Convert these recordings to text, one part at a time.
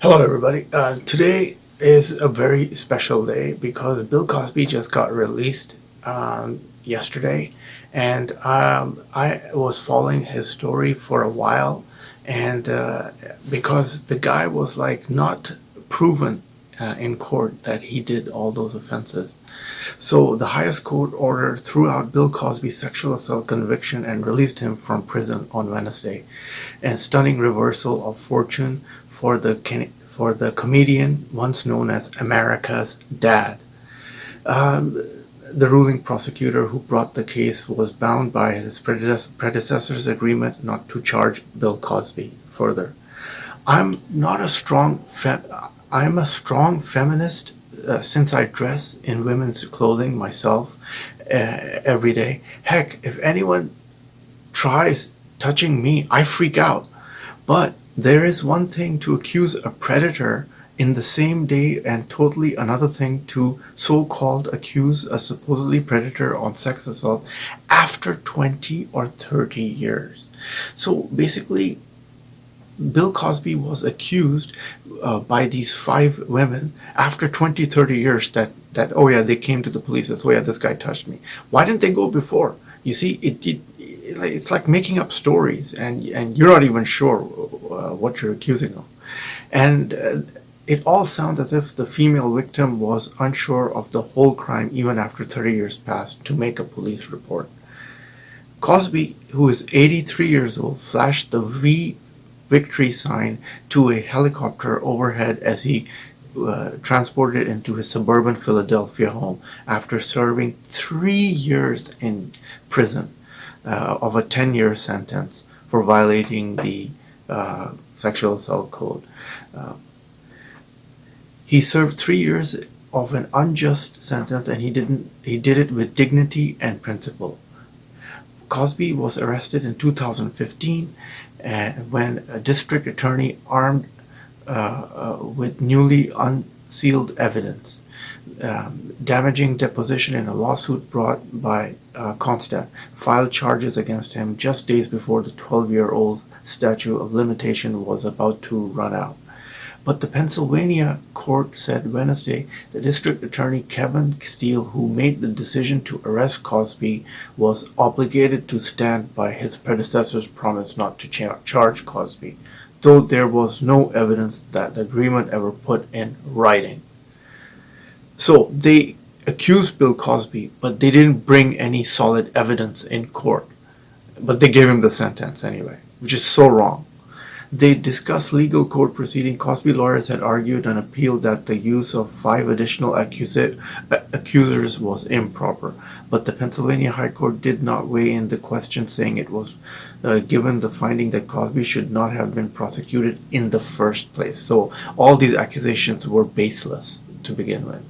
Hello, everybody. Today is a very special day because Bill Cosby just got released yesterday, and I was following his story for a while, and because the guy was like not proven in court that he did all those offenses. So the highest court order threw out Bill Cosby's sexual assault conviction and released him from prison on Wednesday. A stunning reversal of fortune for the comedian once known as America's Dad. Um, the ruling prosecutor who brought the case was bound by his predecessor's agreement not to charge Bill Cosby further. I'm not a strong fe- I'm a strong feminist since I dress in women's clothing myself every day. Heck, if anyone tries touching me, I freak out. But there is one thing to accuse a predator in the same day and totally another thing to so-called accuse a supposedly predator on sex assault after 20 or 30 years. So basically, Bill Cosby was accused by these five women after 20, 30 years that oh yeah, they came to the police and said, oh yeah, this guy touched me. Why didn't they go before? You see, it's like making up stories, and you're not even sure what you're accusing of. And it all sounds as if the female victim was unsure of the whole crime even after 30 years passed to make a police report. Cosby, who is 83 years old, flashed the V victory sign to a helicopter overhead as he transported into his suburban Philadelphia home after serving 3 years in prison of a 10-year sentence for violating the sexual assault code. Uh, he served 3 years of an unjust sentence, and he did it with dignity and principle. Cosby was arrested in 2015 when a district attorney armed with newly unsealed evidence, damaging deposition in a lawsuit brought by Constat, filed charges against him just days before the 12-year-old statute of limitation was about to run out. But the Pennsylvania court said Wednesday the district attorney Kevin Steele, who made the decision to arrest Cosby, was obligated to stand by his predecessor's promise not to charge Cosby, though there was no evidence that the agreement ever put in writing. So they accused Bill Cosby, but they didn't bring any solid evidence in court. But they gave him the sentence anyway, which is so wrong. They discussed legal court proceeding. Cosby lawyers had argued an appeal that the use of five additional accusers was improper, but the Pennsylvania High Court did not weigh in the question, saying it was given the finding that Cosby should not have been prosecuted in the first place. So all these accusations were baseless to begin with.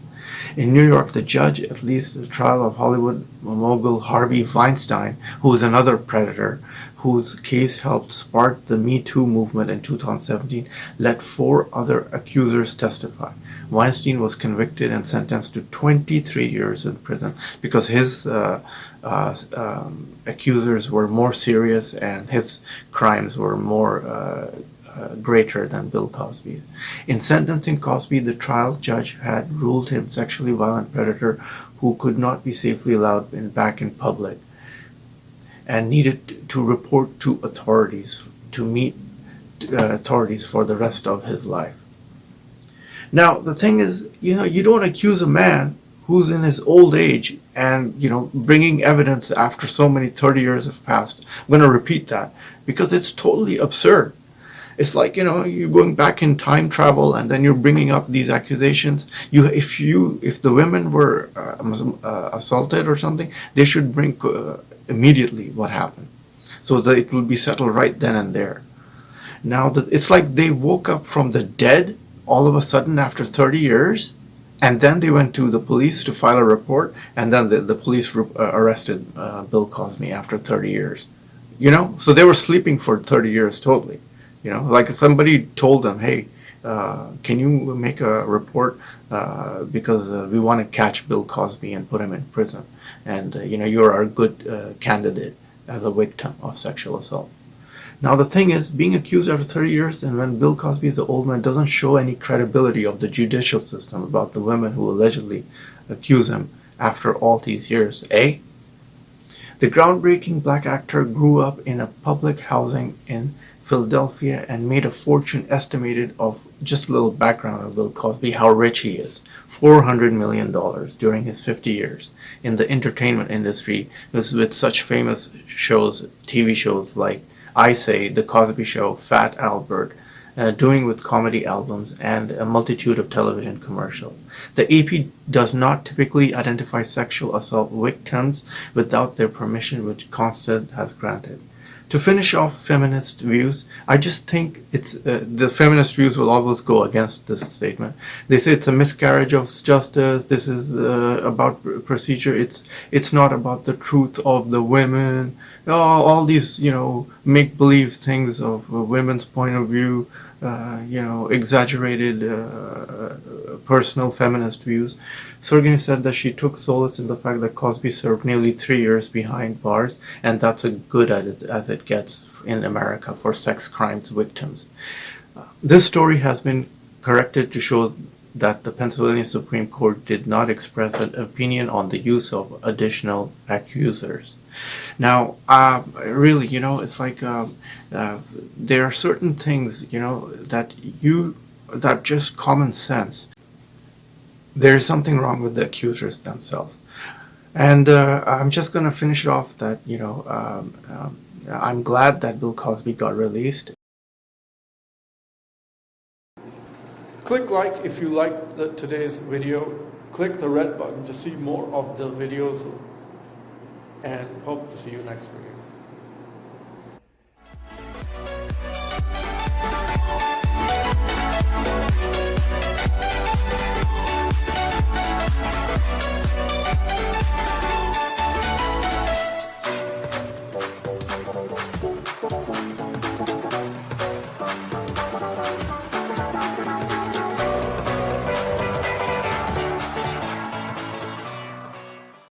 In New York, the judge, at least the trial of Hollywood mogul Harvey Weinstein, who is another predator, whose case helped spark the Me Too movement in 2017, let four other accusers testify. Weinstein was convicted and sentenced to 23 years in prison because his accusers were more serious and his crimes were more greater than Bill Cosby's. In sentencing Cosby, the trial judge had ruled him sexually violent predator who could not be safely allowed back in public and needed to report to authorities to meet authorities for the rest of his life. Now, the thing is, you don't accuse a man who's in his old age and, bringing evidence after so many 30 years have passed. I'm going to repeat that because it's totally absurd. It's like, you're going back in time travel and then you're bringing up these accusations. If the women were assaulted or something, they should bring immediately what happened so that it will be settled right then and there. Now, it's like they woke up from the dead all of a sudden after 30 years, and then they went to the police to file a report, and then the police arrested Bill Cosby after 30 years. So they were sleeping for 30 years totally. Like somebody told them, hey, can you make a report because we want to catch Bill Cosby and put him in prison. And, you're a good candidate as a victim of sexual assault. Now the thing is, being accused after 30 years and when Bill Cosby is the old man doesn't show any credibility of the judicial system about the women who allegedly accuse him after all these years, eh? The groundbreaking black actor grew up in a public housing in Philadelphia and made a fortune estimated of just a little background of Bill Cosby, how rich he is. $400 million during his 50 years in the entertainment industry with such famous shows, TV shows like I Say, The Cosby Show, Fat Albert, doing with comedy albums, and a multitude of television commercials. The AP does not typically identify sexual assault victims without their permission, which Constant has granted. To finish off feminist views, I just think it's the feminist views will always go against this statement. They say it's a miscarriage of justice. This is about procedure. It's not about the truth of the women. All these make believe things of women's point of view. Exaggerated personal feminist views. Sorgin said that she took solace in the fact that Cosby served nearly 3 years behind bars, and that's as good as it gets in America for sex crimes victims. This story has been corrected to show that the Pennsylvania Supreme Court did not express an opinion on the use of additional accusers. Now, really, it's like there are certain things, that just common sense. There's something wrong with the accusers themselves. And I'm just going to finish it off that, I'm glad that Bill Cosby got released. Click like if you liked today's video. Click the red button to see more of the videos, and hope to see you next video.